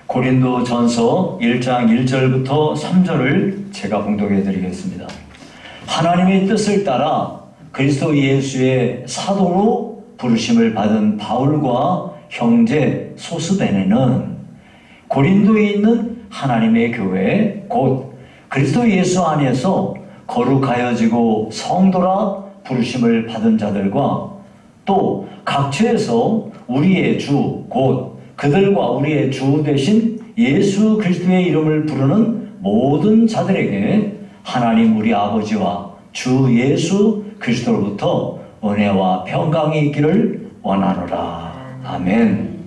고린도전서 1장 1절부터 3절을 제가 봉독해 드리겠습니다. 하나님의 뜻을 따라 그리스도 예수의 사도로 부르심을 받은 바울과 형제 소스베네는 고린도에 있는 하나님의 교회 곧 그리스도 예수 안에서 거룩하여지고 성도라 부르심을 받은 자들과 또 각처에서 우리의 주 곧 그들과 우리의 주 되신 예수 그리스도의 이름을 부르는 모든 자들에게 하나님 우리 아버지와 주 예수 그리스도로부터 은혜와 평강이 있기를 원하노라. 아멘.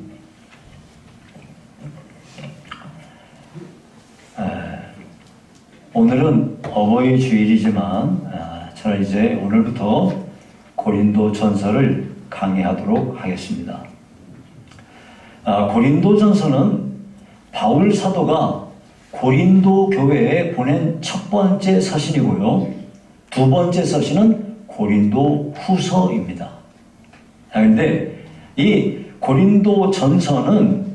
오늘은 어버이 주일이지만 저는 이제 오늘부터 고린도 전서를 강의하도록 하겠습니다. 고린도 전서는 바울 사도가 고린도 교회에 보낸 첫 번째 서신이고요. 두 번째 서신은 고린도 후서입니다. 그런데 이 고린도 전서는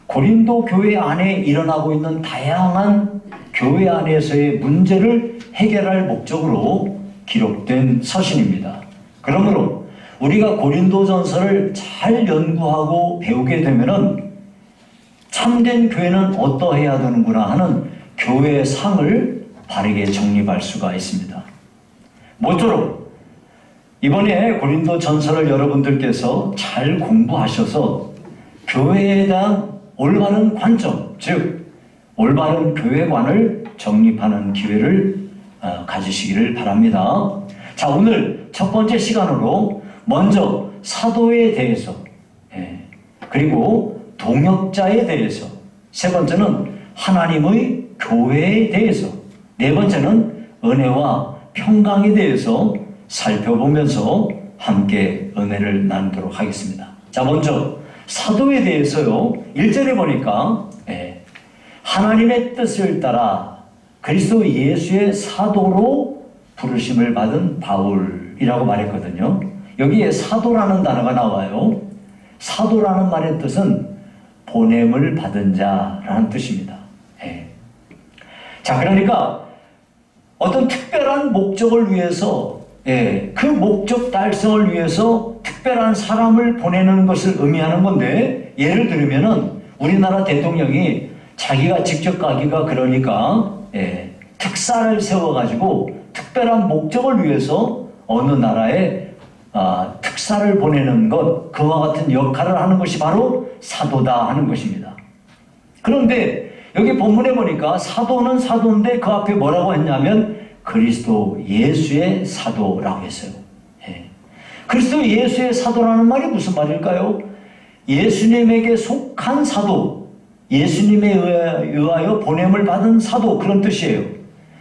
고린도 교회 안에 일어나고 있는 다양한 교회 안에서의 문제를 해결할 목적으로 기록된 서신입니다. 그러므로 우리가 고린도 전서를 잘 연구하고 배우게 되면은 참된 교회는 어떠해야 되는구나 하는 교회의 상을 바르게 정립할 수가 있습니다. 모쪼록 이번에 고린도 전서를 여러분들께서 잘 공부하셔서 교회에 대한 올바른 관점, 즉 올바른 교회관을 정립하는 기회를 가지시기를 바랍니다. 자, 오늘 첫 번째 시간으로 먼저 사도에 대해서, 그리고 동역자에 대해서, 세 번째는 하나님의 교회에 대해서, 네 번째는 은혜와 평강에 대해서 살펴보면서 함께 은혜를 나누도록 하겠습니다. 자, 먼저 사도에 대해서요. 1절에 보니까 하나님의 뜻을 따라 그리스도 예수의 사도로 부르심을 받은 바울이라고 말했거든요. 여기에 사도라는 단어가 나와요. 사도라는 말의 뜻은 보냄을 받은 자라는 뜻입니다. 자, 그러니까 어떤 특별한 목적을 위해서, 그 목적 달성을 위해서 특별한 사람을 보내는 것을 의미하는 건데, 예를 들면은 우리나라 대통령이 자기가 직접 가기가 그러니까 특사를 세워가지고 특별한 목적을 위해서 어느 나라에 특사를 보내는 것, 그와 같은 역할을 하는 것이 바로 사도다 하는 것입니다. 그런데 여기 본문에 보니까 사도는 사도인데 그 앞에 뭐라고 했냐면 그리스도 예수의 사도라고 했어요. 그리스도 예수의 사도라는 말이 무슨 말일까요? 예수님에게 속한 사도, 예수님에 의하여 보냄을 받은 사도, 그런 뜻이에요.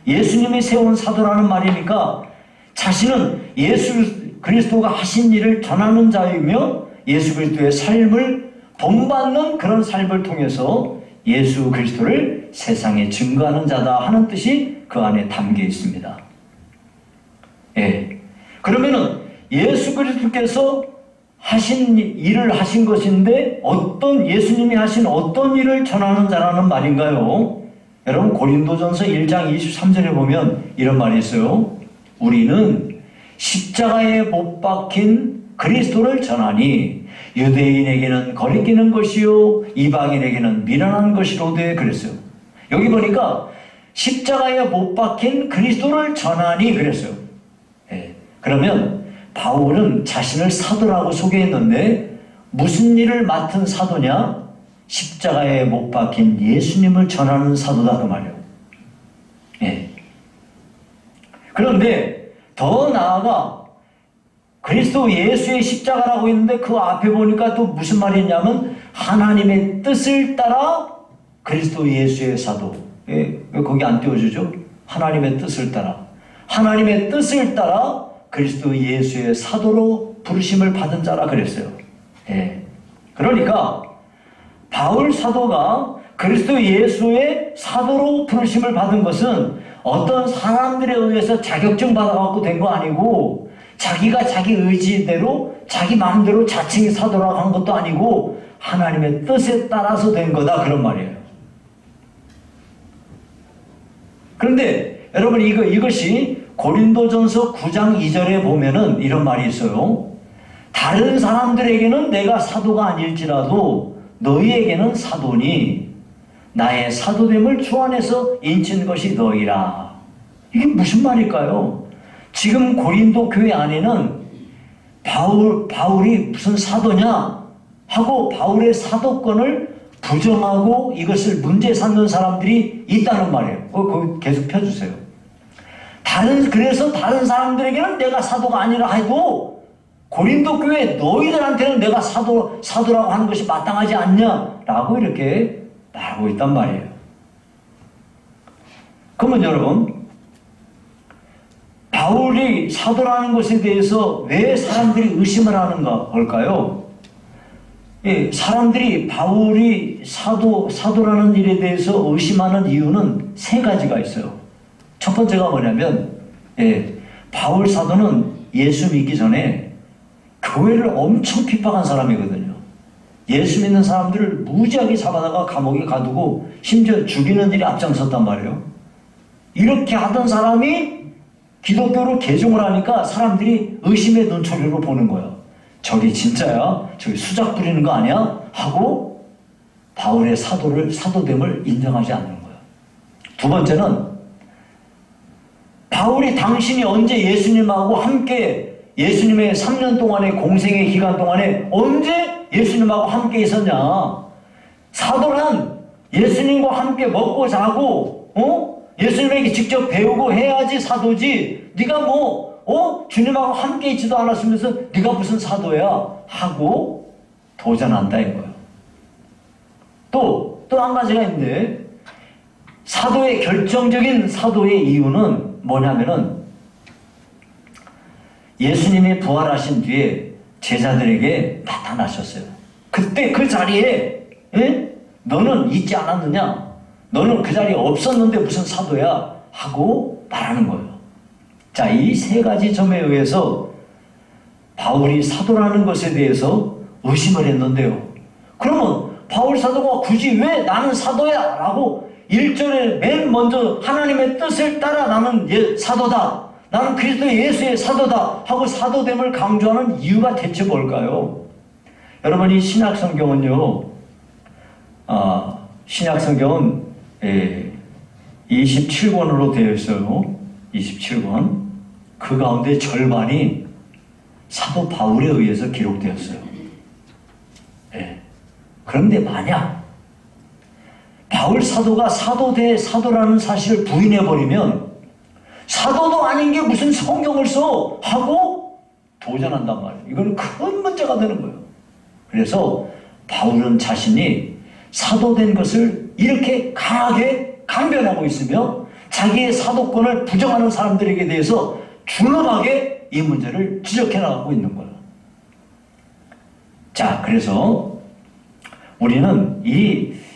예수님이 세운 사도라는 말이니까 자신은 예수 그리스도가 하신 일을 전하는 자이며 예수 그리스도의 삶을 본받는 그런 삶을 통해서 예수 그리스도를 세상에 증거하는 자다 하는 뜻이 그 안에 담겨 있습니다. 그러면은 예수 그리스도께서 하신 일을 하신 것인데 예수님이 하신 어떤 일을 전하는 자라는 말인가요? 여러분 고린도전서 1장 23절에 보면 이런 말이 있어요. 우리는 십자가에 못 박힌 그리스도를 전하니 유대인에게는 거리끼는 것이요 이방인에게는 미련한 것이로되 그랬어요. 여기 보니까 십자가에 못 박힌 그리스도를 전하니 그랬어요. 그러면 바울은 자신을 사도라고 소개했는데 무슨 일을 맡은 사도냐? 십자가에 못 박힌 예수님을 전하는 사도다 그 말이에요. 그런데 더 나아가 그리스도 예수의 십자가라고 있는데 그 앞에 보니까 또 무슨 말이 있냐면 하나님의 뜻을 따라 그리스도 예수의 사도. 왜 거기 안 띄워주죠? 하나님의 뜻을 따라. 하나님의 뜻을 따라 그리스도 예수의 사도로 부르심을 받은 자라 그랬어요. 그러니까 바울 사도가 그리스도 예수의 사도로 부르심을 받은 것은 어떤 사람들에 의해서 자격증 받아갖고 된 거 아니고 자기가 자기 의지대로 자기 마음대로 자칭이 사도라고 한 것도 아니고 하나님의 뜻에 따라서 된 거다 그런 말이에요. 그런데 여러분 이것이 고린도전서 9장 2절에 보면은 이런 말이 있어요. 다른 사람들에게는 내가 사도가 아닐지라도 너희에게는 사도니 나의 사도됨을 주 안에서 인친 것이 너희라. 이게 무슨 말일까요? 지금 고린도 교회 안에는 바울이 무슨 사도냐 하고 바울의 사도권을 부정하고 이것을 문제 삼는 사람들이 있다는 말이에요. 그거 계속 펴주세요. 그래서 다른 사람들에게는 내가 사도가 아니라 해도 고린도 교회 너희들한테는 내가 사도라고 하는 것이 마땅하지 않냐라고 이렇게 말하고 있단 말이에요. 그러면 여러분, 바울이 사도라는 것에 대해서 왜 사람들이 의심을 하는가 할까요? 예, 사람들이 바울이 사도라는 일에 대해서 의심하는 이유는 세 가지가 있어요. 첫 번째가 뭐냐면, 바울 사도는 예수 믿기 전에 교회를 엄청 핍박한 사람이거든요. 예수 믿는 사람들을 무지하게 잡아다가 감옥에 가두고 심지어 죽이는 일이 앞장섰단 말이에요. 이렇게 하던 사람이 기독교로 개종을 하니까 사람들이 의심의 눈초리로 보는 거예요. 저게 진짜야? 저기 수작 부리는 거 아니야? 하고 바울의 사도됨을 인정하지 않는 거예요. 두 번째는 바울이 당신이 언제 예수님하고 함께 예수님의 3년 동안의 공생의 기간 동안에 언제 예수님하고 함께 있었냐? 사도는 예수님과 함께 먹고 자고 예수님에게 직접 배우고 해야지 사도지. 네가 주님하고 함께 있지도 않았으면서 네가 무슨 사도야? 하고 도전한다 이거예요. 또 한 가지가 있는데 결정적인 사도의 이유는 뭐냐면은 예수님이 부활하신 뒤에 제자들에게 나타나셨어요. 그때 그 자리에 너는 있지 않았느냐? 너는 그 자리에 없었는데 무슨 사도야? 하고 말하는 거예요. 자, 이 세 가지 점에 의해서 바울이 사도라는 것에 대해서 의심을 했는데요. 그러면 바울 사도가 굳이 왜 나는 사도야? 라고 1절에 맨 먼저 하나님의 뜻을 따라 나는 사도다. 나는 그리스도 예수의 사도다. 하고 사도됨을 강조하는 이유가 대체 뭘까요? 여러분, 이 신약성경은요. 신약성경은 27권으로 되어 있어요. 27권. 그 가운데 절반이 사도 바울에 의해서 기록되었어요. 그런데 만약 바울 사도가 사도라는 사실을 부인해버리면 사도도 아닌 게 무슨 성경을 써? 하고 도전한단 말이에요. 이건 큰 문제가 되는 거예요. 그래서 바울은 자신이 사도된 것을 이렇게 강하게 강변하고 있으며 자기의 사도권을 부정하는 사람들에게 대해서 준엄하게 이 문제를 지적해 나가고 있는 거예요. 자, 그래서 우리는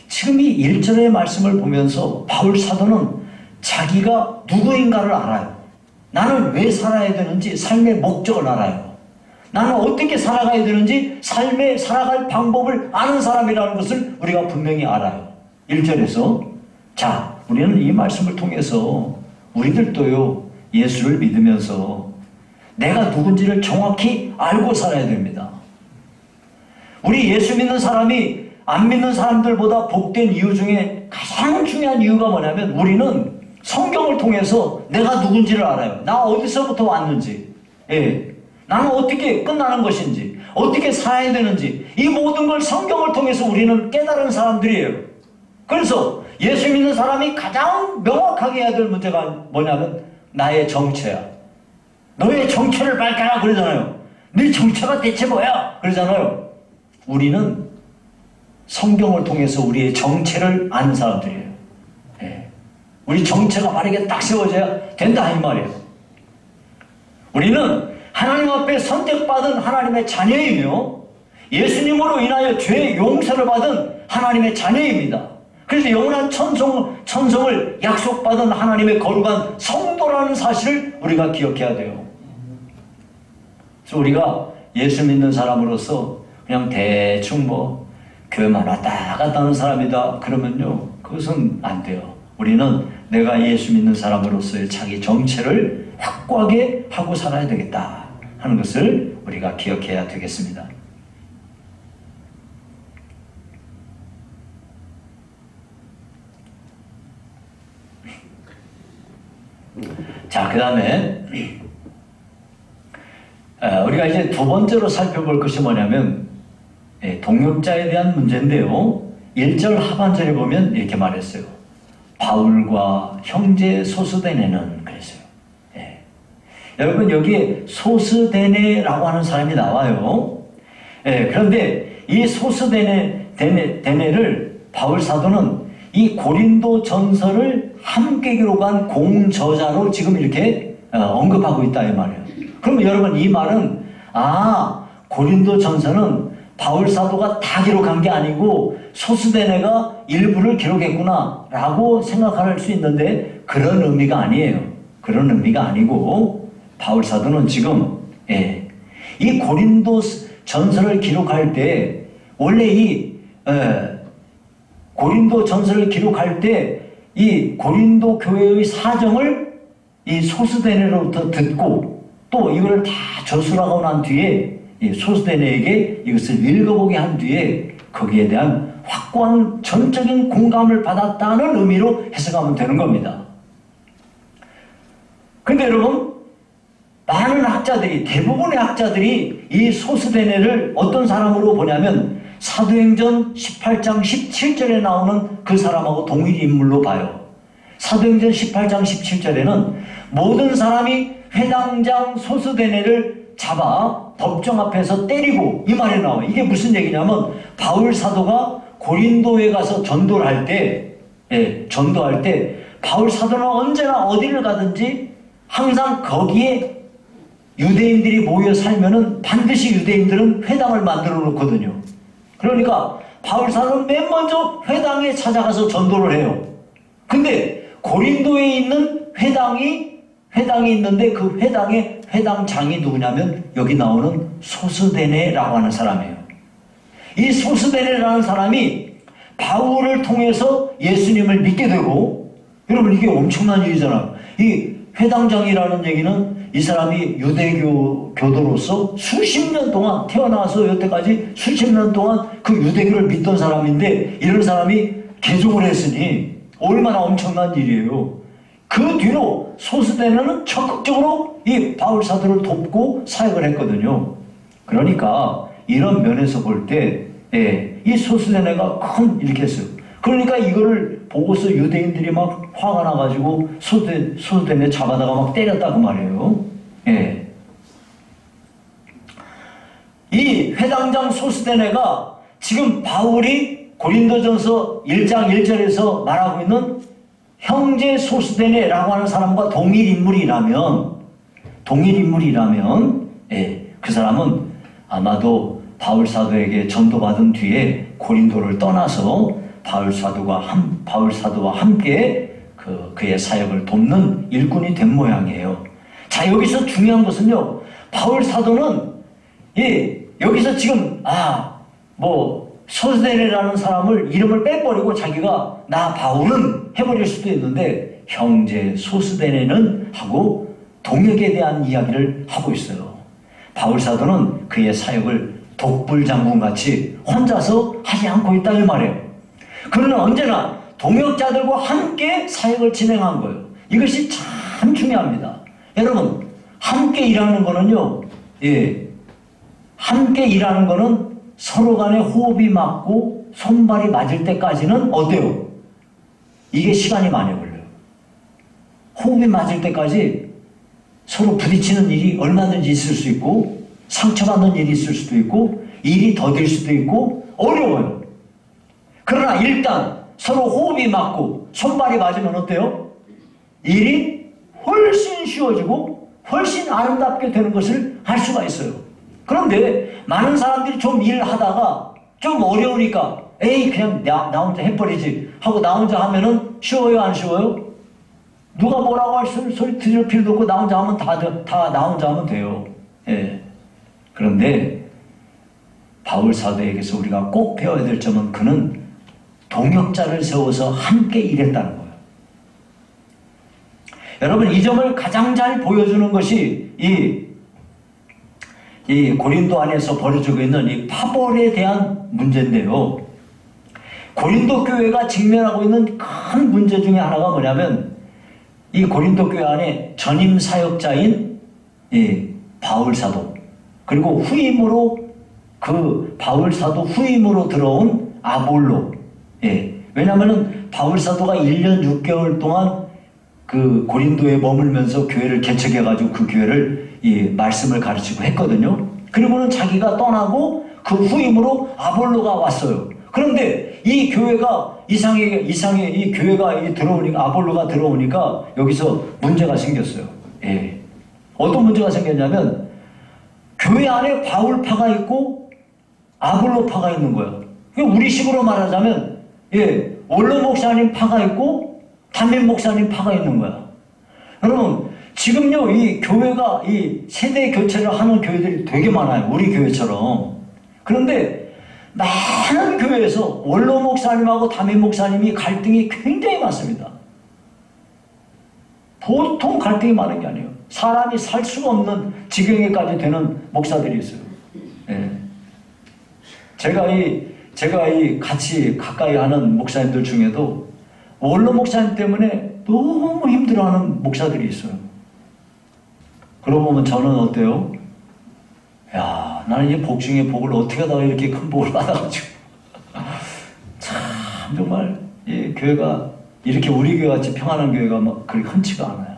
지금 이 1절의 말씀을 보면서 바울 사도는 자기가 누구인가를 알아요. 나는 왜 살아야 되는지 삶의 목적을 알아요. 나는 어떻게 살아가야 되는지 삶에 살아갈 방법을 아는 사람이라는 것을 우리가 분명히 알아요. 1절에서 자, 우리는 이 말씀을 통해서 우리들도요, 예수를 믿으면서 내가 누군지를 정확히 알고 살아야 됩니다. 우리 예수 믿는 사람이 안 믿는 사람들보다 복된 이유 중에 가장 중요한 이유가 뭐냐면 우리는 성경을 통해서 내가 누군지를 알아요. 나 어디서부터 왔는지, 나는 어떻게 끝나는 것인지, 어떻게 살아야 되는지, 이 모든 걸 성경을 통해서 우리는 깨달은 사람들이에요. 그래서 예수 믿는 사람이 가장 명확하게 해야 될 문제가 뭐냐면 나의 정체야. 너의 정체를 밝혀라 그러잖아요. 네 정체가 대체 뭐야? 그러잖아요. 우리는 성경을 통해서 우리의 정체를 아는 사람들이에요. 우리 정체가 바르게 딱 세워져야 된다 이 말이에요. 우리는 하나님 앞에 선택받은 하나님의 자녀이며 예수님으로 인하여 죄의 용서를 받은 하나님의 자녀입니다. 그래서 영원한 천성을 약속받은 하나님의 거룩한 성도라는 사실을 우리가 기억해야 돼요. 그래서 우리가 예수 믿는 사람으로서 그냥 대충 교회만 왔다 갔다 하는 사람이다 그러면요, 그것은 안 돼요. 우리는 내가 예수 믿는 사람으로서의 자기 정체를 확고하게 하고 살아야 되겠다 하는 것을 우리가 기억해야 되겠습니다. 자, 그 다음에 우리가 이제 두 번째로 살펴볼 것이 뭐냐면 동역자에 대한 문제인데요. 1절 하반절에 보면 이렇게 말했어요. 바울과 형제 소스데네는 그랬어요. 여러분 여기에 소스데네라고 하는 사람이 나와요. 그런데 이 소스데네를 바울 사도는 이 고린도 전서를 함께 기록한 공저자로 지금 이렇게 언급하고 있다 이 말이에요. 그러면 여러분 이 말은 고린도 전서는 바울 사도가 다 기록한 게 아니고 소스데네가 일부를 기록했구나 라고 생각할 수 있는데 그런 의미가 아니에요. 그런 의미가 아니고 바울 사도는 지금 이 고린도 전서를 기록할 때 원래 이 고린도 전서를 기록할 때 이 고린도 교회의 사정을 이 소스데네로부터 듣고 또 이걸 다 저술하고 난 뒤에 이 소스데네에게 이것을 읽어보게 한 뒤에 거기에 대한 확고한 전적인 공감을 받았다는 의미로 해석하면 되는 겁니다. 근데 여러분 많은 학자들이 대부분의 학자들이 이 소스데네를 어떤 사람으로 보냐면 사도행전 18장 17절에 나오는 그 사람하고 동일 인물로 봐요. 사도행전 18장 17절에는 모든 사람이 회당장 소스데네를 잡아 법정 앞에서 때리고 이 말이 나와요. 이게 무슨 얘기냐면 바울 사도가 고린도에 가서 전도를 할 때 전도할 때 바울 사도는 언제나 어디를 가든지 항상 거기에 유대인들이 모여 살면은 반드시 유대인들은 회당을 만들어 놓거든요. 그러니까 바울 사도는 맨 먼저 회당에 찾아가서 전도를 해요. 근데 고린도에 있는 회당이 있는데 그 회당의 회당장이 누구냐면 여기 나오는 소스데네라고 하는 사람이에요. 이 소스데네라는 사람이 바울을 통해서 예수님을 믿게 되고 여러분 이게 엄청난 일이잖아요. 이 회당장이라는 얘기는 이 사람이 유대교 교도로서 수십 년 동안 태어나서 여태까지 수십 년 동안 그 유대교를 믿던 사람인데 이런 사람이 개종을 했으니 얼마나 엄청난 일이에요. 그 뒤로 소스데네는 적극적으로 이 바울 사도를 돕고 사역을 했거든요. 그러니까 이런 면에서 볼 때 이 소스데네가 큰 이렇게 했어요. 그러니까 이거를 보고서 유대인들이 막 화가 나가지고 소스데네 잡아다가 막 때렸다 그 말이에요. 이 회당장 소스데네가 지금 바울이 고린도전서 1장 1절에서 말하고 있는 형제 소스데네라고 하는 사람과 동일 인물이라면 그 사람은 아마도 바울 사도에게 전도받은 뒤에 고린도를 떠나서 바울 사도와 함께 그의 사역을 돕는 일꾼이 된 모양이에요. 자, 여기서 중요한 것은요, 바울 사도는 여기서 지금 소스데네라는 사람을 이름을 빼버리고 자기가 나 바울은 해버릴 수도 있는데 형제 소스데네는 하고 동역에 대한 이야기를 하고 있어요. 바울 사도는 그의 사역을 독불장군같이 혼자서 하지 않고 있다 이 말이에요. 그는 언제나 동역자들과 함께 사역을 진행한 거예요. 이것이 참 중요합니다. 여러분 함께 일하는 거는요, 함께 일하는 거는 서로 간에 호흡이 맞고 손발이 맞을 때까지는 어때요? 이게 시간이 많이 걸려요. 호흡이 맞을 때까지 서로 부딪히는 일이 얼마든지 있을 수 있고 상처받는 일이 있을 수도 있고 일이 더딜 수도 있고 어려워요. 그러나 일단 서로 호흡이 맞고 손발이 맞으면 어때요? 일이 훨씬 쉬워지고 훨씬 아름답게 되는 것을 알 수가 있어요. 그런데 많은 사람들이 좀 일하다가 좀 어려우니까 그냥 나 혼자 해버리지 하고 나 혼자 하면은 쉬워요 안 쉬워요? 누가 뭐라고 할 소리 들을 필요도 없고 나 혼자 하면 다 나 혼자 하면 돼요. 그런데 바울 사도에게서 우리가 꼭 배워야 될 점은 그는 동역자를 세워서 함께 일했다는 거예요. 여러분, 이 점을 가장 잘 보여주는 것이 이 고린도 안에서 벌어지고 있는 이 파벌에 대한 문제인데요. 고린도 교회가 직면하고 있는 큰 문제 중에 하나가 뭐냐면, 이 고린도 교회 안에 전임 사역자인 바울 사도, 그리고 후임으로 그 바울 사도 후임으로 들어온 아볼로. 왜냐하면은 바울 사도가 1년 6개월 동안 그 고린도에 머물면서 교회를 개척해가지고 그 교회를 이 말씀을 가르치고 했거든요. 그리고는 자기가 떠나고 그 후임으로 아볼로가 왔어요. 그런데 이 교회가 이상하게 이 교회가 들어오니까, 아볼로가 들어오니까 여기서 문제가 생겼어요. 어떤 문제가 생겼냐면, 교회 안에 바울파가 있고 아볼로파가 있는 거예요. 우리식으로 말하자면, 원로 목사님 파가 있고 담임 목사님 파가 있는 거야. 여러분, 지금요, 이 교회가 이 세대 교체를 하는 교회들이 되게 많아요. 우리 교회처럼. 그런데 많은 교회에서 원로 목사님하고 담임 목사님이 갈등이 굉장히 많습니다. 보통 갈등이 많은 게 아니에요. 사람이 살 수가 없는 지경에까지 되는 목사들이 있어요. 제가 같이 가까이 하는 목사님들 중에도 원로 목사님 때문에 너무 힘들어하는 목사들이 있어요. 그러고 보면 저는 어때요? 야, 나는 이 복 중에 복을 어떻게 하다가 이렇게 큰 복을 받아가지고 참 정말 이 교회가 이렇게 우리 교회 같이 평안한 교회가 막 그렇게 흔치가 않아요.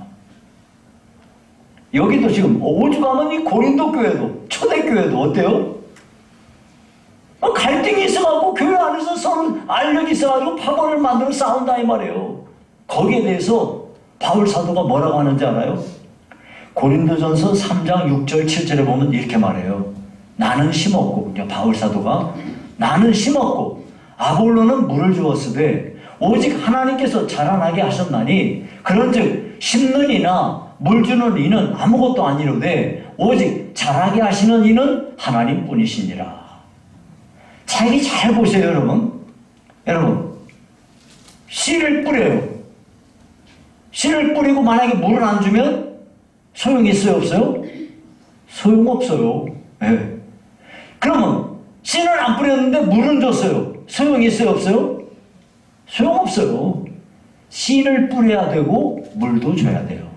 여기도 지금 오죽하면 이 고린도 교회도 초대교회도 어때요? 갈등이 있어가지고 교회 안에서 서로 알력이 있어가지고 파벌을 만들어 싸운다 이 말이에요. 거기에 대해서 바울 사도가 뭐라고 하는지 알아요? 고린도전서 3장 6절 7절에 보면 이렇게 말해요. 나는 심었고, 바울 사도가 나는 심었고 아볼로는 물을 주었으되 오직 하나님께서 자라나게 하셨나니 그런즉 심는 이나 물 주는 이는 아무것도 아니로되 오직 자라게 하시는 이는 하나님뿐이시니라. 자기 잘 보세요, 여러분. 씨를 뿌려요. 씨를 뿌리고 만약에 물을 안 주면 소용이 있어요, 없어요? 소용없어요. 그러면 씨는 안 뿌렸는데 물은 줬어요. 소용이 있어요, 없어요? 소용없어요. 씨를 뿌려야 되고 물도 줘야 돼요.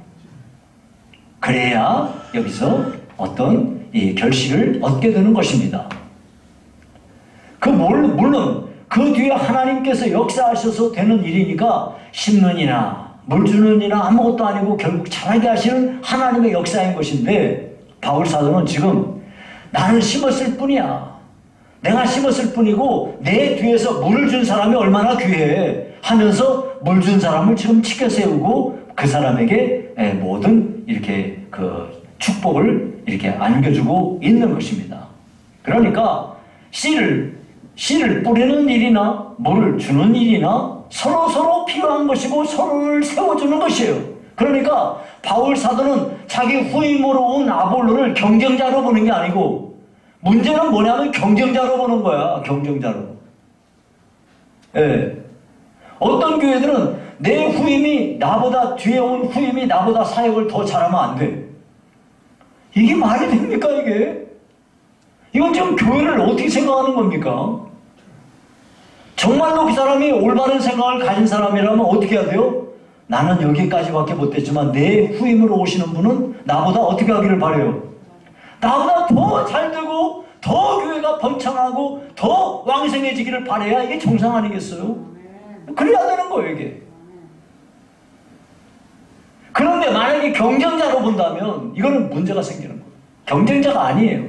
그래야 여기서 어떤 이 결실을 얻게 되는 것입니다. 물론 그 뒤에 하나님께서 역사하셔서 되는 일이니까 심는 이나 물 주는 이나 아무것도 아니고 결국 자라게 하시는 하나님의 역사인 것인데, 바울 사도는 지금 나는 심었을 뿐이야. 내가 심었을 뿐이고 내 뒤에서 물을 준 사람이 얼마나 귀해 하면서 물 준 사람을 지금 치켜 세우고 그 사람에게 모든 이렇게 그 축복을 이렇게 안겨주고 있는 것입니다. 그러니까 씨를 뿌리는 일이나 물을 주는 일이나 서로 필요한 것이고 서로를 세워주는 것이에요. 그러니까 바울 사도는 자기 후임으로 온 아볼로를 경쟁자로 보는 게 아니고, 문제는 뭐냐면 경쟁자로 보는 거야. 경쟁자로. 어떤 교회들은 내 후임이 나보다 뒤에 온 후임이 나보다 사역을 더 잘하면 안 돼. 이게 말이 됩니까, 이게? 이건 지금 교회를 어떻게 생각하는 겁니까? 정말로 그 사람이 올바른 생각을 가진 사람이라면 어떻게 해야 돼요? 나는 여기까지밖에 못했지만 내 후임으로 오시는 분은 나보다 어떻게 하기를 바라요? 나보다 더 잘되고 더 교회가 번창하고 더 왕성해지기를 바라야 이게 정상 아니겠어요? 그래야 되는 거예요, 이게. 그런데 만약에 경쟁자로 본다면 이거는 문제가 생기는 거예요. 경쟁자가 아니에요.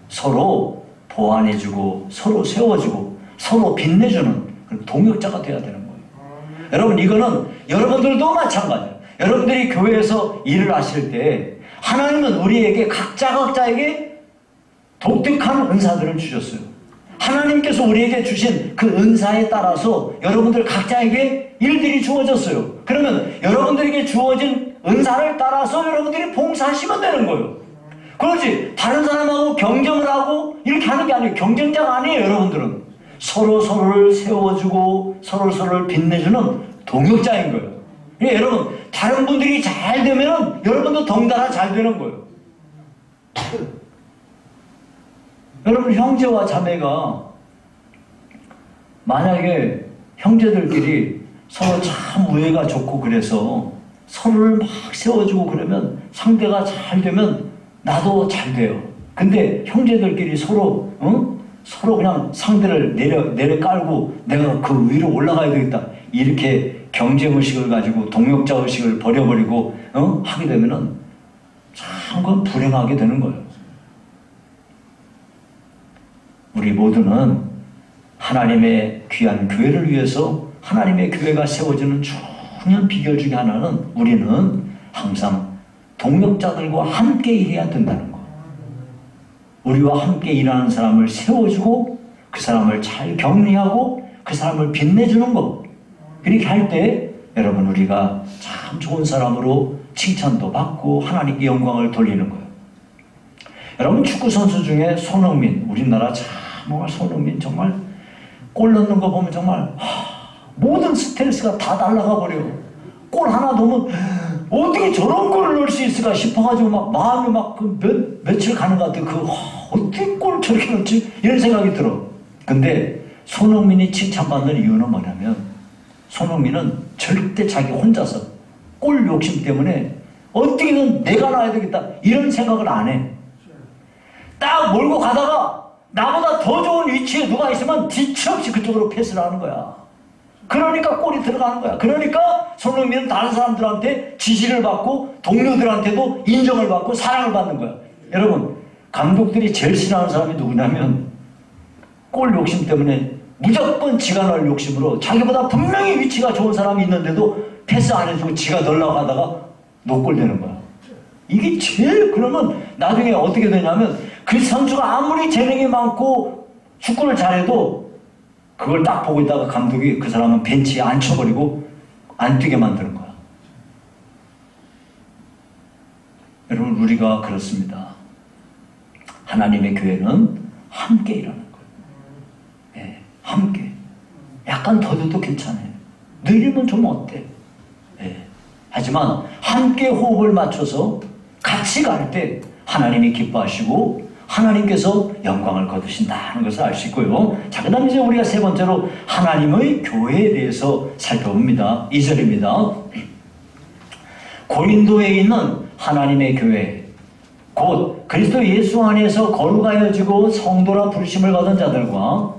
서로 보완해주고 서로 세워주고 서로 빛내주는 동역자가 돼야 되는 거예요. 여러분, 이거는 여러분들도 마찬가지예요. 여러분들이 교회에서 일을 하실 때 하나님은 우리에게 각자에게 독특한 은사들을 주셨어요. 하나님께서 우리에게 주신 그 은사에 따라서 여러분들 각자에게 일들이 주어졌어요. 그러면 여러분들에게 주어진 은사를 따라서 여러분들이 봉사하시면 되는 거예요. 그렇지, 다른 사람하고 경쟁을 하고 이렇게 하는 게 아니에요. 경쟁자가 아니에요. 여러분들은 서로를 세워주고 서로를 빛내주는 동역자인 거예요. 여러분, 다른 분들이 잘 되면 여러분도 덩달아 잘 되는 거예요. 여러분, 형제와 자매가 만약에 형제들끼리 서로 참 우애가 좋고 그래서 서로를 막 세워주고 그러면 상대가 잘 되면 나도 잘 돼요. 근데 형제들끼리 서로 서로 그냥 상대를 내려 깔고 내가 그 위로 올라가야 되겠다 이렇게 경쟁의식을 가지고 동력자의식을 버려버리고 하게 되면은 참 그건 불행하게 되는 거예요. 우리 모두는 하나님의 귀한 교회를 위해서 하나님의 교회가 세워지는 중요한 비결 중에 하나는 우리는 항상 동력자들과 함께 일해야 된다는 거. 우리와 함께 일하는 사람을 세워주고 그 사람을 잘 격리하고 그 사람을 빛내주는 거. 그렇게 할 때 여러분 우리가 참 좋은 사람으로 칭찬도 받고 하나님께 영광을 돌리는 거예요. 여러분 축구 선수 중에 손흥민, 우리나라 정말 손흥민 정말 골 넣는 거 보면 정말 모든 스트레스가 다 날아가 버려요. 골 하나 넣으면 어떻게 저런 골을 넣을 수 있을까 싶어가지고 막 마음이 막 며칠 가는 것 같아요. 어떻게 골 저렇게 넣지? 이런 생각이 들어. 근데 손흥민이 칭찬받는 이유는 뭐냐면 손흥민은 절대 자기 혼자서 골 욕심 때문에 어떻게든 내가 나야 되겠다 이런 생각을 안 해. 딱 몰고 가다가 나보다 더 좋은 위치에 누가 있으면 뒤처없이 그쪽으로 패스를 하는 거야. 그러니까 골이 들어가는 거야. 그러니까 손흥민은 다른 사람들한테 지시를 받고 동료들한테도 인정을 받고 사랑을 받는 거야. 여러분, 감독들이 제일 싫어하는 사람이 누구냐면 골 욕심 때문에 무조건 지가 넣을 욕심으로 자기보다 분명히 위치가 좋은 사람이 있는데도 패스 안 해주고 지가 넣으려고 하다가 노골 되는 거야. 이게 제일 그러면 나중에 어떻게 되냐면 그 선수가 아무리 재능이 많고 축구를 잘해도 그걸 딱 보고 있다가 감독이 그 사람은 벤치에 앉혀버리고 안 뛰게 만드는 거야. 여러분 우리가 그렇습니다. 하나님의 교회는 함께 일하는 거예요. 네, 함께. 약간 더뎌도 괜찮아요. 느리면 좀 어때? 네. 하지만 함께 호흡을 맞춰서 같이 갈 때 하나님이 기뻐하시고 하나님께서 영광을 거두신다는 것을 알 수 있고요. 자, 그 다음 이제 우리가 세 번째로 하나님의 교회에 대해서 살펴봅니다. 2절입니다. 고린도에 있는 하나님의 교회, 곧 그리스도 예수 안에서 거룩하여지고 성도라 부르심을 받은 자들과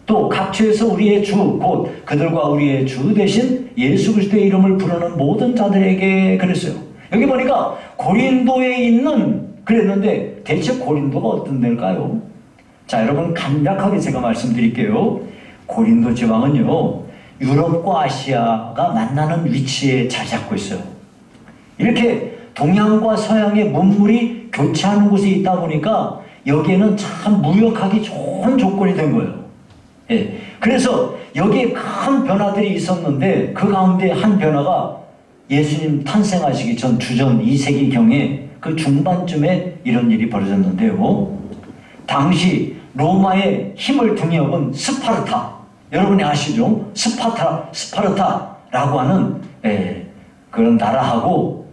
또 각처에서 우리의 주, 곧 그들과 우리의 주 대신 예수 그리스도의 이름을 부르는 모든 자들에게 그랬어요. 여기 보니까 고린도에 있는 그랬는데 대체 고린도가 어떤 데일까요? 자, 여러분 간략하게 제가 말씀드릴게요. 고린도 지방은요, 유럽과 아시아가 만나는 위치에 자리 잡고 있어요. 이렇게 동양과 서양의 문물이 교차하는 곳에 있다 보니까 여기에는 참 무역하기 좋은 조건이 된 거예요. 예. 그래서 여기에 큰 변화들이 있었는데 그 가운데 한 변화가 예수님 탄생하시기 전 주전 2세기경에 그 중반쯤에 이런 일이 벌어졌는데요. 당시 로마의 힘을 등에 업은 스파르타, 여러분이 아시죠? 스파르타라고 하는 그런 나라하고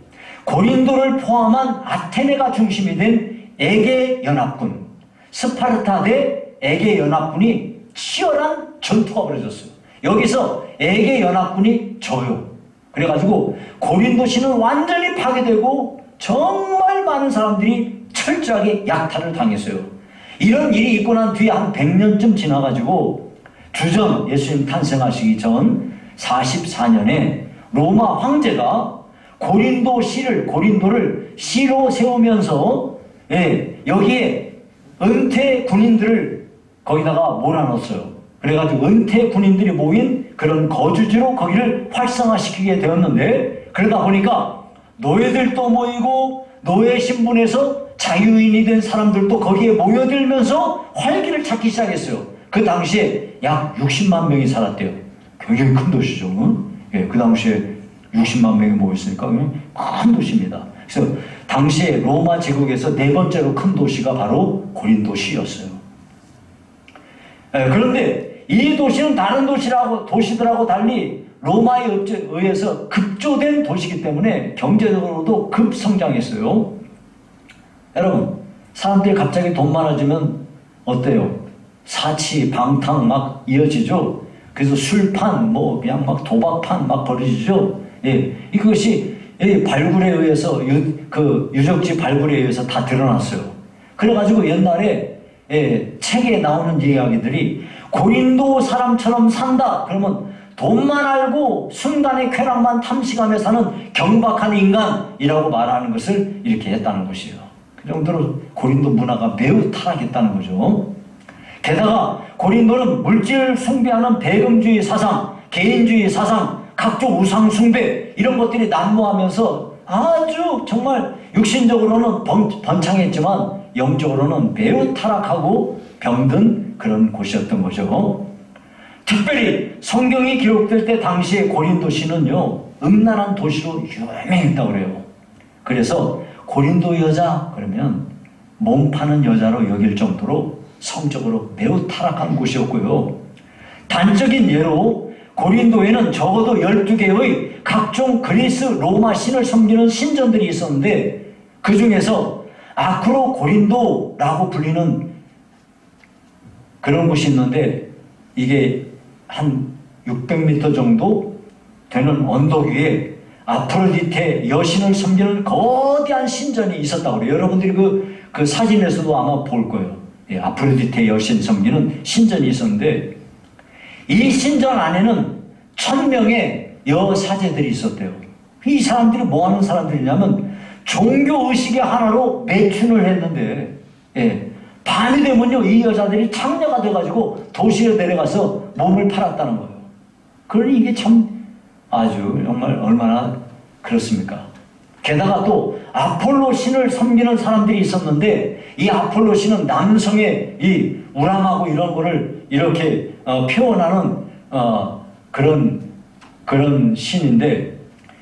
고린도를 포함한 아테네가 중심이 된 에게 연합군, 스파르타 대 에게 연합군이 치열한 전투가 벌어졌어요. 여기서 에게 연합군이 져요. 그래가지고 고린도시는 완전히 파괴되고 정말 많은 사람들이 철저하게 약탈을 당했어요. 이런 일이 있고 난 뒤에 한 100년쯤 지나가지고 주전 예수님 탄생하시기 전 44년에 로마 황제가 고린도를 시로 세우면서 여기에 은퇴 군인들을 거기다가 몰아넣었어요. 그래가지고 은퇴 군인들이 모인 그런 거주지로 거기를 활성화시키게 되었는데, 그러다 보니까 노예들도 모이고 노예 신분에서 자유인이 된 사람들도 거기에 모여들면서 활기를 찾기 시작했어요. 그 당시에 약 60만 명이 살았대요. 굉장히 큰 도시죠. 그 당시에 60만 명이 모였으니까 큰 도시입니다. 그래서 당시에 로마 제국에서 네 번째로 큰 도시가 바로 고린도시였어요. 그런데 이 도시는 다른 도시들하고 달리 로마에 의해서 급조된 도시이기 때문에 경제적으로도 급성장했어요. 여러분, 사람들이 갑자기 돈 많아지면 어때요? 사치, 방탕 막 이어지죠. 그래서 술판, 뭐 그냥 막 도박판 막 벌어지죠. 예, 이것이 발굴에 의해서 유적지 발굴에 의해서 다 드러났어요. 그래가지고 옛날에 책에 나오는 이야기들이 고린도 사람처럼 산다. 그러면 돈만 알고 순간의 쾌락만 탐식하며 사는 경박한 인간이라고 말하는 것을 이렇게 했다는 것이에요. 그 정도로 고린도 문화가 매우 타락했다는 거죠. 게다가 고린도는 물질 숭배하는 배금주의 사상, 개인주의 사상, 각종 우상 숭배 이런 것들이 난무하면서 아주 정말 육신적으로는 번창했지만 영적으로는 매우 타락하고 병든 그런 곳이었던 거죠. 특별히 성경이 기록될 때 당시에 고린도시는요, 음란한 도시로 유명했다고 그래요. 그래서 고린도 여자 그러면 몸 파는 여자로 여길 정도로 성적으로 매우 타락한 곳이었고요. 단적인 예로 고린도에는 적어도 12개의 각종 그리스 로마 신을 섬기는 신전들이 있었는데 그 중에서 아크로 고린도라고 불리는 그런 곳이 있는데 이게 한 600m 정도 되는 언덕 위에 아프로디테 여신을 섬기는 거대한 신전이 있었다고 그래요. 여러분들이 그 사진에서도 아마 볼 거예요. 예, 아프로디테 여신 섬기는 신전이 있었는데 이 신전 안에는 1000명의 여사제들이 있었대요. 이 사람들이 뭐 하는 사람들이냐면 종교의식의 하나로 매춘을 했는데 밤이 되면요 이 여자들이 창녀가 돼가지고 도시에 내려가서 몸을 팔았다는 거예요. 그러니 이게 참 아주 정말 얼마나 그렇습니까? 게다가 또 아폴로 신을 섬기는 사람들이 있었는데 이 아폴로 신은 남성의 이 우람하고 이런 거를 이렇게 표현하는 그런 신인데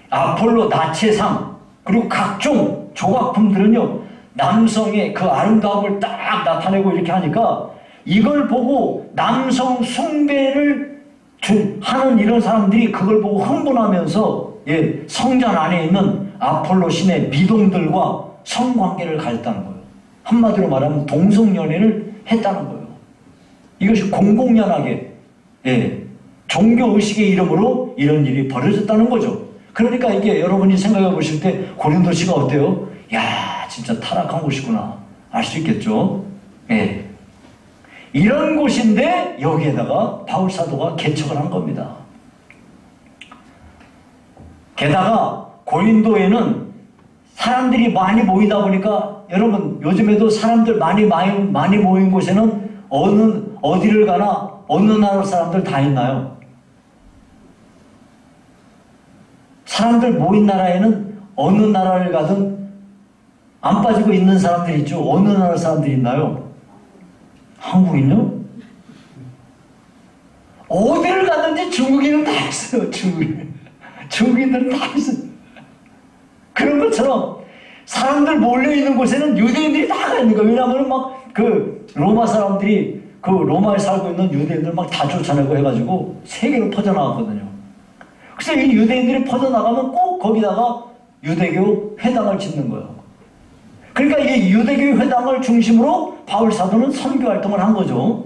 아폴로 나체상 그리고 각종 조각품들은요 남성의 그 아름다움을 딱 나타내고 이렇게 하니까 이걸 보고 남성 숭배를 하는 이런 사람들이 그걸 보고 흥분하면서 성전 안에 있는 아폴로 신의 미동들과 성관계를 가졌다는 거예요. 한마디로 말하면 동성연애를 했다는 거예요. 이것이 공공연하게 종교의식의 이름으로 이런 일이 벌어졌다는 거죠. 그러니까 이게 여러분이 생각해 보실 때 고린도시가 어때요? 야 진짜 타락한 곳이구나 알 수 있겠죠. 이런 곳인데 여기에다가 바울사도가 개척을 한 겁니다. 게다가 고린도에는 사람들이 많이 모이다 보니까 여러분 요즘에도 사람들 많이 모인 곳에는 어디를 가나 어느 나라 사람들 다 있나요? 사람들 모인 나라에는 어느 나라를 가든 안 빠지고 있는 사람들이 있죠. 어느 나라 사람들이 있나요? 한국인요? 어디를 가든지 중국인은 다 있어요. 중국인들은 다 있어요. 그런 것처럼 사람들 몰려있는 곳에는 유대인들이 다 가 있는 거예요. 왜냐하면 막 그 로마 사람들이 그 로마에 살고 있는 유대인들 막 다 쫓아내고 해가지고 세계로 퍼져나갔거든요. 그래서 이 유대인들이 퍼져나가면 꼭 거기다가 유대교 회당을 짓는 거예요. 그러니까 이 유대교 회당을 중심으로 바울 사도는 선교 활동을 한 거죠.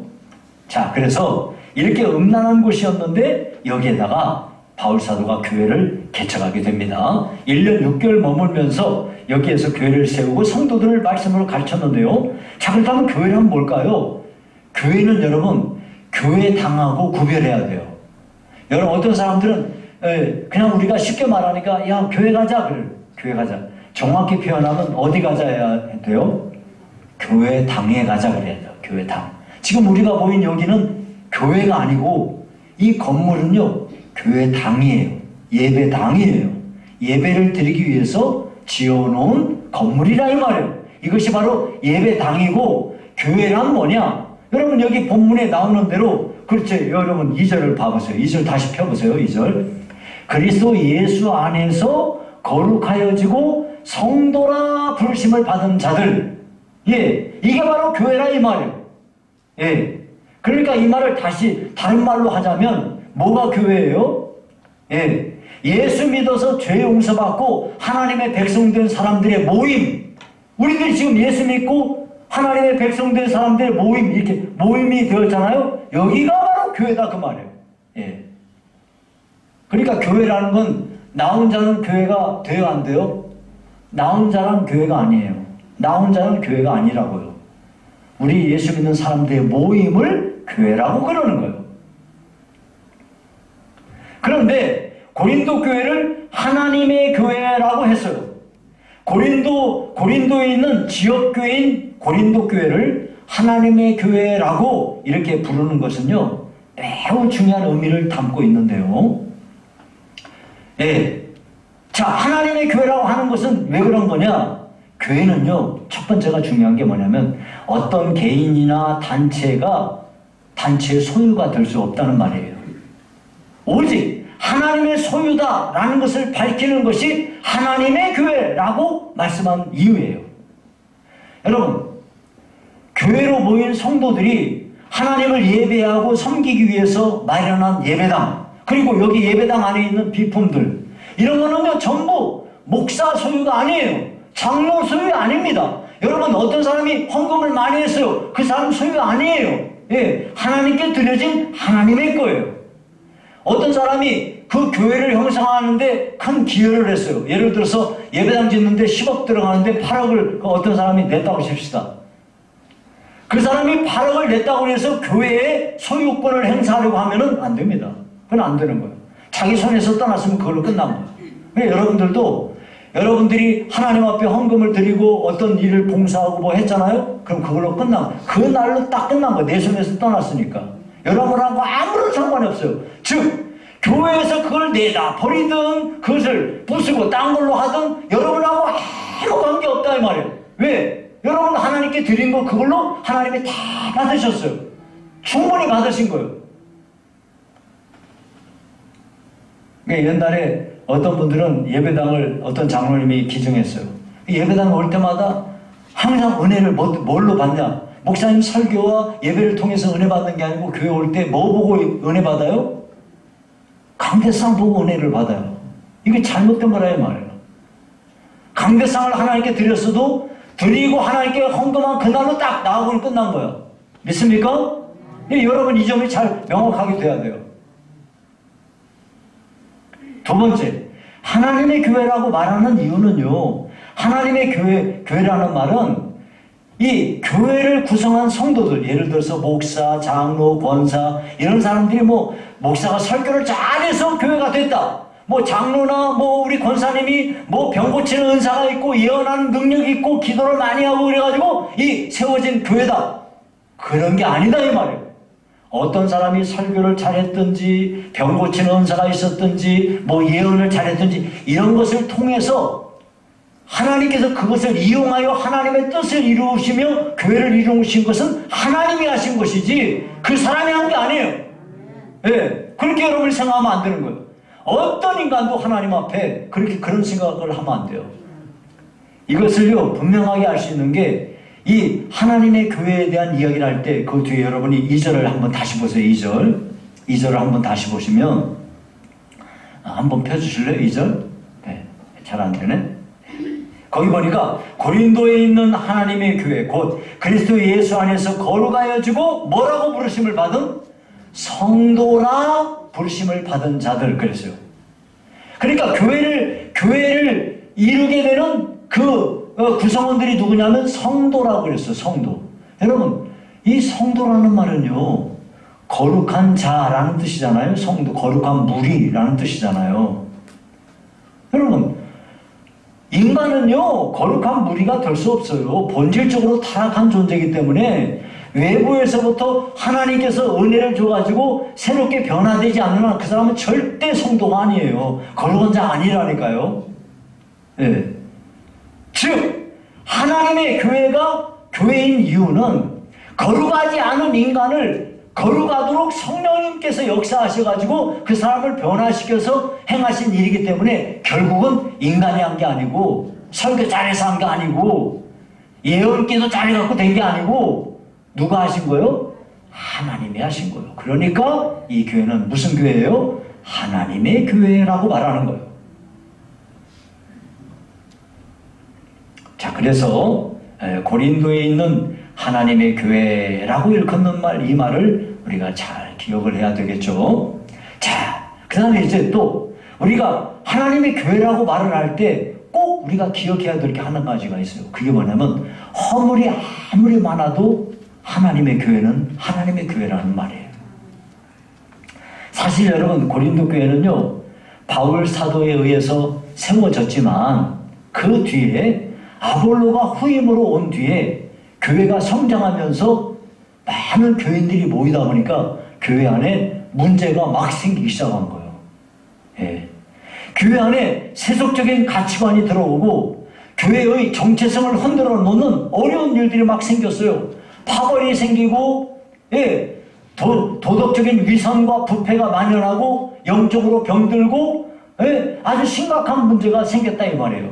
자, 그래서 이렇게 음란한 곳이었는데 여기에다가 바울 사도가 교회를 개척하게 됩니다. 1년 6개월 머물면서 여기에서 교회를 세우고 성도들을 말씀으로 가르쳤는데요. 자, 그렇다면 교회란 뭘까요? 교회는 여러분 교회당하고 구별해야 돼요. 여러분 어떤 사람들은 그냥 우리가 쉽게 말하니까 야 교회 가자 그래. 교회 가자. 정확히 표현하면 어디 가자 해야 돼요? 교회당에 가자 그래야 돼요. 교회당. 지금 우리가 보인 여기는 교회가 아니고 이 건물은요 교회당이에요. 예배당이에요. 예배를 드리기 위해서 지어놓은 건물이라 이 말이에요. 이것이 바로 예배당이고 교회란 뭐냐? 여러분 여기 본문에 나오는 대로 그렇죠. 여러분 2절을 봐보세요. 2절 다시 펴보세요. 2절. 그리스도 예수 안에서 거룩하여지고 성도라 부르심을 받은 자들. 이게 바로 교회라 이 말이에요. 그러니까 이 말을 다시 다른 말로 하자면 뭐가 교회예요? 예, 예수 믿어서 죄 용서받고 하나님의 백성 된 사람들의 모임, 우리들이 지금 예수 믿고 하나님의 백성 된 사람들의 모임, 이렇게 모임이 되었잖아요. 여기가 바로 교회다 그 말이에요. 예. 그러니까 교회라는 건 나 혼자는 교회가 돼요, 안 돼요? 나 혼자는 교회가 아니에요. 나 혼자는 교회가 아니라고요. 우리 예수 믿는 사람들의 모임을 교회라고 그러는 거예요. 그런데 고린도 교회를 하나님의 교회라고 했어요. 고린도에 있는 지역교회인 고린도 교회를 하나님의 교회라고 이렇게 부르는 것은요, 매우 중요한 의미를 담고 있는데요. 네. 자, 하나님의 교회라고 하는 것은 왜 그런 거냐? 교회는요, 첫 번째가 중요한 게 뭐냐면 어떤 개인이나 단체의 소유가 될 수 없다는 말이에요. 오직 하나님의 소유다라는 것을 밝히는 것이 하나님의 교회라고 말씀한 이유예요. 여러분, 교회로 모인 성도들이 하나님을 예배하고 섬기기 위해서 마련한 예배당, 그리고 여기 예배당 안에 있는 비품들, 이런 거는요 전부 목사 소유가 아니에요. 장로 소유 아닙니다. 여러분, 어떤 사람이 헌금을 많이 했어요. 그 사람 소유 아니에요. 예, 하나님께 드려진 하나님의 거예요. 어떤 사람이 그 교회를 형성하는데 큰 기여를 했어요. 예를 들어서 예배당 짓는데 10억 들어가는데 8억을 어떤 사람이 냈다고 칩시다. 그 사람이 8억을 냈다고 해서 교회에 소유권을 행사하려고 하면은 안 됩니다. 그건 안 되는 거예요. 자기 손에서 떠났으면 그걸로 끝난 거예요. 여러분들도 여러분들이 하나님 앞에 헌금을 드리고 어떤 일을 봉사하고 뭐 했잖아요? 그럼 그걸로 끝난 거예요. 그 날로 딱 끝난 거예요. 내 손에서 떠났으니까. 여러분하고 아무런 상관이 없어요. 즉, 교회에서 그걸 내다 버리든 그것을 부수고 딴 걸로 하든 여러분하고 아무 관계 없다 이 말이에요. 왜? 여러분 하나님께 드린 거 그걸로 하나님이 다 받으셨어요. 충분히 받으신 거예요. 옛날에 어떤 분들은 예배당을 어떤 장로님이 기증했어요. 예배당 올 때마다 항상 은혜를 뭘로 받냐? 목사님 설교와 예배를 통해서 은혜 받는 게 아니고 교회 올 때 뭐 보고 은혜 받아요? 강대상 보고 은혜를 받아요. 이게 잘못된 거라 이 말이에요. 강대상을 하나님께 드렸어도 드리고 하나님께 헌금한 그날로 딱 나오고는 끝난 거야. 믿습니까? 여러분 이 점이 잘 명확하게 돼야 돼요. 두 번째, 하나님의 교회라고 말하는 이유는요, 하나님의 교회라는 말은 이 교회를 구성한 성도들, 예를 들어서 목사, 장로, 권사, 이런 사람들이 뭐 목사가 설교를 잘해서 교회가 됐다, 뭐 장로나 뭐 우리 권사님이 뭐 병 고치는 은사가 있고 예언하는 능력이 있고 기도를 많이 하고 그래가지고 이 세워진 교회다, 그런 게 아니다 이 말이에요. 어떤 사람이 설교를 잘했든지 병 고치는 은사가 있었든지 뭐 예언을 잘했든지 이런 것을 통해서 하나님께서 그것을 이용하여 하나님의 뜻을 이루시며 교회를 이루신 것은 하나님이 하신 것이지 그 사람이 한 게 아니에요. 예, 그렇게 여러분이 생각하면 안 되는 거예요. 어떤 인간도 하나님 앞에 그런 생각을 하면 안 돼요. 이것을요 분명하게 알 수 있는 게 이 하나님의 교회에 대한 이야기를 할 때 그 뒤에 여러분이 2절을 한번 다시 보세요. 2절을 한번 다시 보시면 한번 펴주실래요? 2절? 네, 잘 안 되네. 거기 보니까 고린도에 있는 하나님의 교회 곧 그리스도 예수 안에서 거룩하여지고 뭐라고 부르심을 받은? 성도라 부르심을 받은 자들 그랬어요. 그러니까 교회를 이루게 되는 그 구성원들이 누구냐면 성도라고 그랬어요. 성도. 여러분 이 성도라는 말은요 거룩한 자라는 뜻이잖아요. 성도, 거룩한 무리라는 뜻이잖아요. 여러분 인간은요 거룩한 무리가 될 수 없어요. 본질적으로 타락한 존재이기 때문에 외부에서부터 하나님께서 은혜를 줘가지고 새롭게 변화되지 않는 한 그 사람은 절대 성도가 아니에요. 거룩한 자 아니라니까요. 예. 즉 하나님의 교회가 교회인 이유는 거룩하지 않은 인간을 거룩하도록 성령님께서 역사하셔가지고 그 사람을 변화시켜서 행하신 일이기 때문에 결국은 인간이 한 게 아니고 설교 잘해서 한 게 아니고 예언기도 잘해갖고 된 게 아니고 누가 하신 거예요? 하나님이 하신 거예요. 그러니까 이 교회는 무슨 교회예요? 하나님의 교회라고 말하는 거예요. 자, 그래서 고린도에 있는 하나님의 교회라고 일컫는 말, 이 말을 우리가 잘 기억을 해야 되겠죠. 자, 그 다음에 이제 또 우리가 하나님의 교회라고 말을 할 때 꼭 우리가 기억해야 될 게 한 가지가 있어요. 그게 뭐냐면 허물이 아무리 많아도 하나님의 교회는 하나님의 교회라는 말이에요. 사실 여러분, 고린도 교회는요, 바울 사도에 의해서 세워졌지만 그 뒤에 아볼로가 후임으로 온 뒤에 교회가 성장하면서 많은 교인들이 모이다 보니까 교회 안에 문제가 막 생기기 시작한 거예요. 예. 교회 안에 세속적인 가치관이 들어오고 교회의 정체성을 흔들어 놓는 어려운 일들이 막 생겼어요. 파벌이 생기고, 예, 도덕적인 위선과 부패가 만연하고 영적으로 병들고, 예, 아주 심각한 문제가 생겼다 이 말이에요.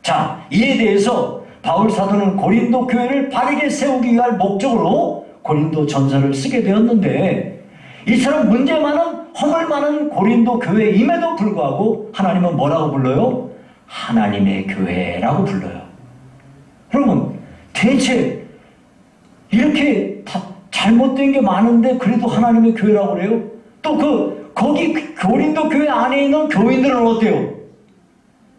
자, 이에 대해서 바울 사도는 고린도 교회를 바르게 세우기 위한 목적으로 고린도 전서를 쓰게 되었는데, 이처럼 문제 많은 허물 많은 고린도 교회임에도 불구하고 하나님은 뭐라고 불러요? 하나님의 교회라고 불러요. 여러분, 대체 이렇게 다 잘못된 게 많은데 그래도 하나님의 교회라고 그래요? 또 거기 고린도 교회 안에 있는 교인들은 어때요?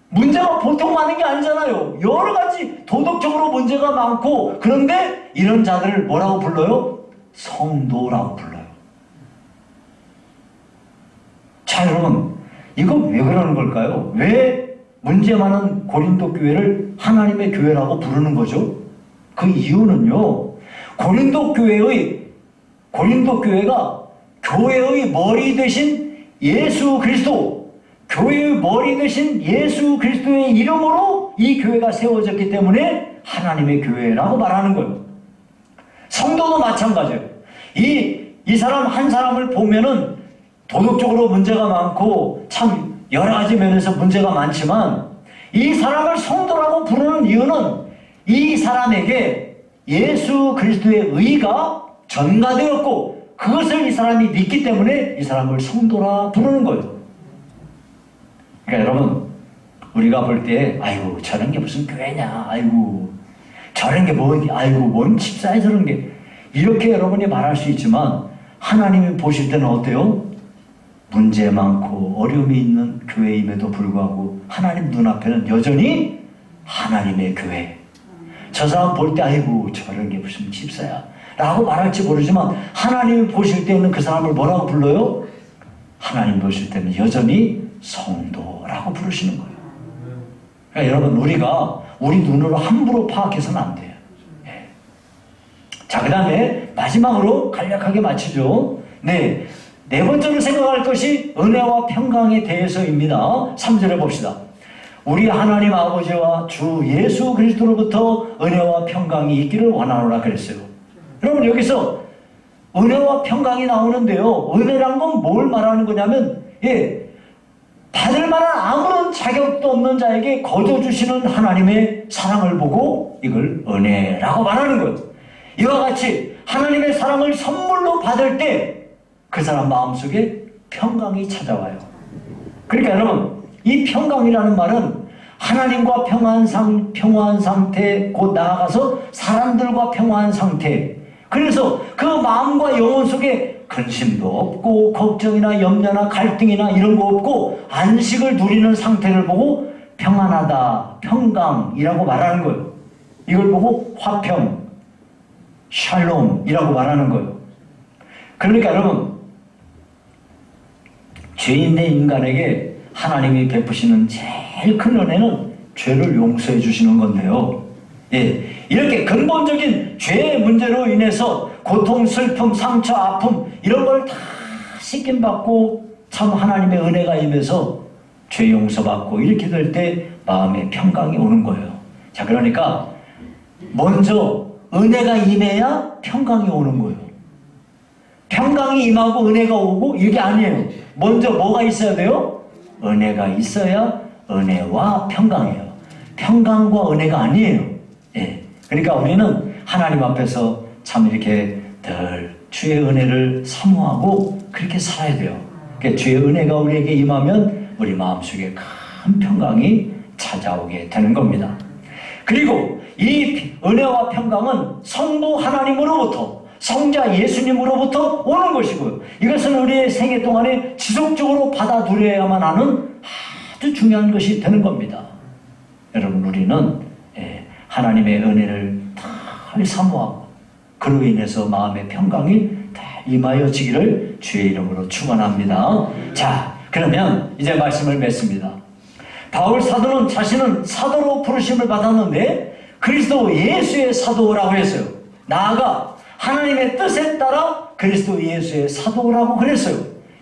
문제가 보통 많은 게 아니잖아요. 여러 가지 도덕적으로 문제가 많고, 그런데 이런 자들을 뭐라고 불러요? 성도라고 불러요. 자, 여러분, 이거 왜 그러는 걸까요? 왜 문제 많은 고린도 교회를 하나님의 교회라고 부르는 거죠? 그 이유는요, 고린도 교회가 교회의 머리 되신 예수 그리스도, 교회의 머리 되신 예수 그리스도의 이름으로 이 교회가 세워졌기 때문에 하나님의 교회라고 말하는 거예요. 성도도 마찬가지예요. 이 사람 한 사람을 보면은 도덕적으로 문제가 많고 참 여러 가지 면에서 문제가 많지만, 이 사람을 성도라고 부르는 이유는 이 사람에게 예수 그리스도의 의가 전가되었고 그것을 이 사람이 믿기 때문에 이 사람을 성도라 부르는 거예요. 그러니까 여러분, 우리가 볼 때 아이고 저런 게 무슨 교회냐, 아이고 저런 게 아이고 뭔 집사야 저런 게, 이렇게 여러분이 말할 수 있지만 하나님이 보실 때는 어때요? 문제 많고 어려움이 있는 교회임에도 불구하고 하나님 눈앞에는 여전히 하나님의 교회. 저 사람 볼 때 아이고 저런 게 무슨 집사야 라고 말할지 모르지만 하나님이 보실 때는 그 사람을 뭐라고 불러요? 하나님 보실 때는 여전히 성도라고 부르시는 거예요. 그러니까 여러분, 우리가 우리 눈으로 함부로 파악해서는 안 돼요. 네. 자, 그 다음에 마지막으로 간략하게 마치죠. 네 번째로 생각할 것이 은혜와 평강에 대해서입니다. 3절에 봅시다. 우리 하나님 아버지와 주 예수 그리스도로부터 은혜와 평강이 있기를 원하노라 그랬어요. 여러분, 여기서 은혜와 평강이 나오는데요, 은혜란 건 뭘 말하는 거냐면, 받을 만한 아무런 자격도 없는 자에게 거둬주시는 하나님의 사랑을 보고 이걸 은혜라고 말하는 거예요. 이와 같이 하나님의 사랑을 선물로 받을 때 그 사람 마음속에 평강이 찾아와요. 그러니까 여러분, 이 평강이라는 말은 하나님과 평화한 상태, 곧 나아가서 사람들과 평화한 상태, 그래서 그 마음과 영혼 속에 근심도 없고 걱정이나 염려나 갈등이나 이런 거 없고 안식을 누리는 상태를 보고 평안하다, 평강이라고 말하는 거예요. 이걸 보고 화평, 샬롬이라고 말하는 거예요. 그러니까 여러분, 죄인된 인간에게 하나님이 베푸시는 제일 큰 은혜는 죄를 용서해 주시는 건데요. 이렇게 근본적인 죄의 문제로 인해서 고통, 슬픔, 상처, 아픔 이런 걸 다 씻김받고 참 하나님의 은혜가 임해서 죄 용서받고 이렇게 될 때 마음에 평강이 오는 거예요. 자, 그러니까 먼저 은혜가 임해야 평강이 오는 거예요. 평강이 임하고 은혜가 오고 이게 아니에요. 먼저 뭐가 있어야 돼요? 은혜가 있어야 은혜와 평강이에요. 평강과 은혜가 아니에요. 그러니까 우리는 하나님 앞에서 참 이렇게 늘 주의 은혜를 사모하고 그렇게 살아야 돼요. 그러니까 주의 은혜가 우리에게 임하면 우리 마음속에 큰 평강이 찾아오게 되는 겁니다. 그리고 이 은혜와 평강은 성부 하나님으로부터, 성자 예수님으로부터 오는 것이고요. 이것은 우리의 생애 동안에 지속적으로 받아들여야만 하는 아주 중요한 것이 되는 겁니다. 여러분, 우리는 하나님의 은혜를 잘 사모하고 그로 인해서 마음의 평강이 다 임하여지기를 주의 이름으로 축원합니다. 자, 그러면 이제 말씀을 맺습니다. 바울 사도는 자신은 사도로 부르심을 받았는데 그리스도 예수의 사도라고 했어요. 나아가 하나님의 뜻에 따라 그리스도 예수의 사도라고 그랬어요.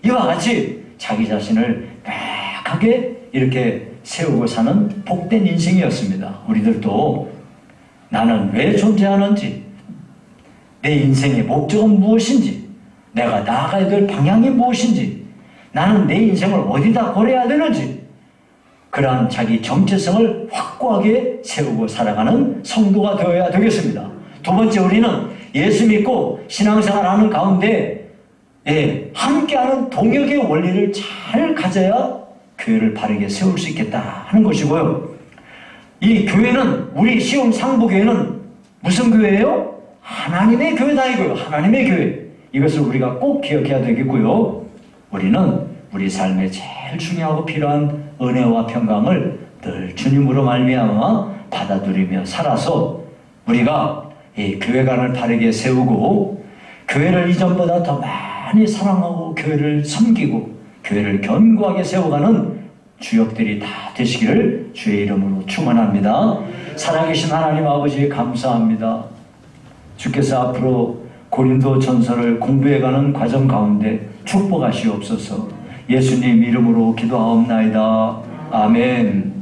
이와 같이 자기 자신을 명확하게 이렇게 세우고 사는 복된 인생이었습니다. 우리들도 나는 왜 존재하는지, 내 인생의 목적은 무엇인지, 내가 나아가야 될 방향이 무엇인지, 나는 내 인생을 어디다 걸어야 되는지, 그러한 자기 정체성을 확고하게 세우고 살아가는 성도가 되어야 되겠습니다. 두 번째, 우리는 예수 믿고 신앙생활하는 가운데 함께하는 동역의 원리를 잘 가져야 교회를 바르게 세울 수 있겠다 하는 것이고요. 이 교회는, 우리 시흥 상부교회는 무슨 교회예요? 하나님의 교회다 이거예요. 하나님의 교회. 이것을 우리가 꼭 기억해야 되겠고요. 우리는 우리 삶에 제일 중요하고 필요한 은혜와 평강을 늘 주님으로 말미암아 받아들이며 살아서 우리가 이 교회관을 바르게 세우고 교회를 이전보다 더 많이 사랑하고 교회를 섬기고 교회를 견고하게 세워가는 주역들이 다 되시기를 주의 이름으로 축원합니다. 살아계신 하나님 아버지 감사합니다. 주께서 앞으로 고린도 전서를 공부해가는 과정 가운데 축복하시옵소서. 예수님 이름으로 기도하옵나이다. 아멘.